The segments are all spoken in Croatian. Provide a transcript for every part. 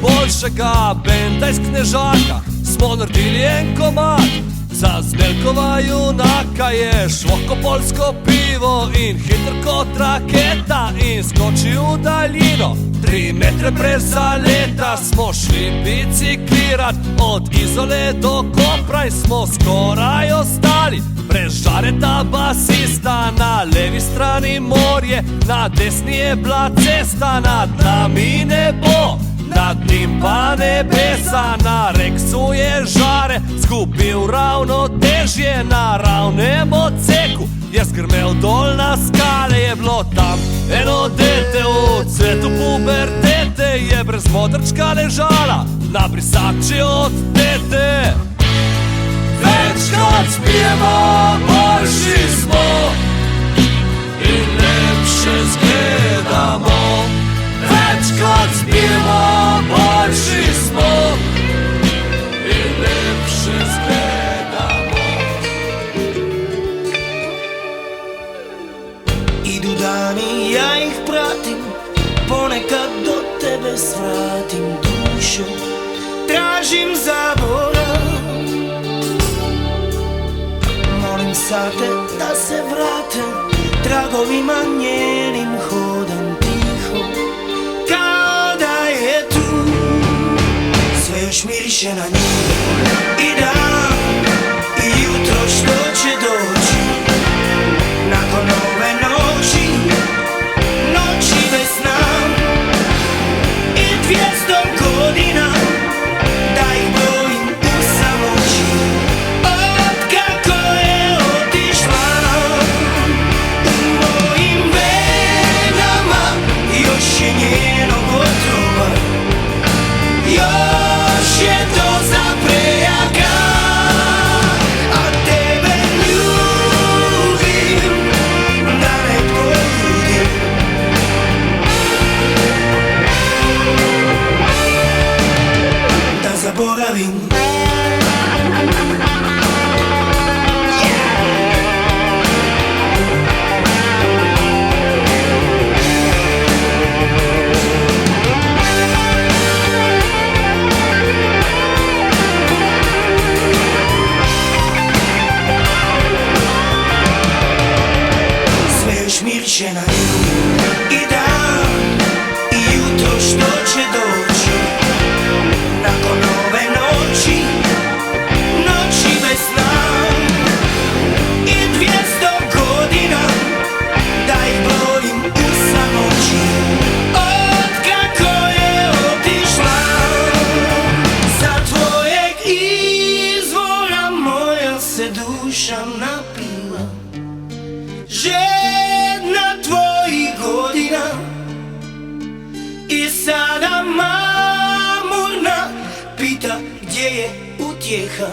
boljšega benda iz Knežaka smo naredili en komad. Za Zmeljkova junaka je švoko polsko pivo in hiter kot raketa in skoči v daljino. 3 metre breza leta smo šli biciklirat od Izole do Kopra in smo skoraj ostali brez žareta basista. Na levi strani morje, na desni je bila cesta, nad nami nebo, nad njim pa nebesa. Na Reksu je žare zgubil ravnotežje, na ravnem odseku je zgrmel dol na skale. Je bilo tam eno dete v cvetu pubertete, je brez modrčka ležala na brisači od tete. Večkrat spijemo, boljši smo in lepše zgledamo. Večkrat spijemo, boljši smo in lepše zgledamo. Idu dani, ja ih pratim, ponekad do tebe svratim dušu, tražim zaborav. Molim sate da se vrate, tragovima njenim hodam tiho, kao da je tu. Sve još miriše na nju i dan i jutro što će doći. Nakon ove noći, noći bez sna i 200 godina da ih brojim u samoći. Od kako je otišla, u mojim venama još je njenog otrova, još je doza prejaka. A tebe ljubim, da ne poludim, da zaboravim. Miriše na nju i dan i jutro što će doći. Nakon ove noći, noći bez sna i 200 godina da ih brojim u samoći. Od kako je otišla, za tvojeg izvora moja se duša napila. I sada mamurna pita gdje je utjeha,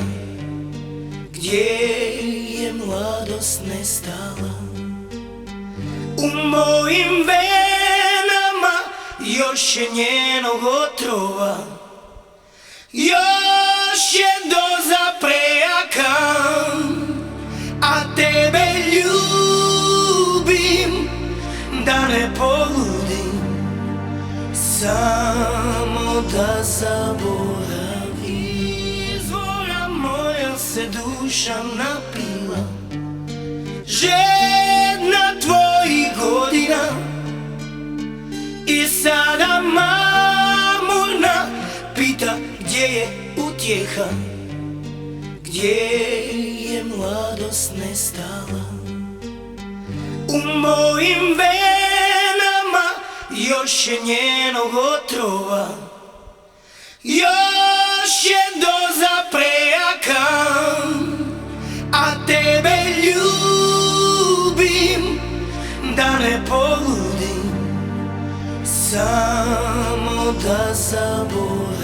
gdje je mladost nestala. U mojim venama još je njenog otrova, još je doza prejaka. A tebe ljubim, da ne poludim, samo da zaboravim. Izvora moja se duša napila, žedna tvojih godina. I sada mamurna pita gdje je utjeha, gdje je mladost nestala. U mojim venama još je njenog otrova, još je doza prejaka. A tebe ljubim, da ne poludim, samo da zaboravim.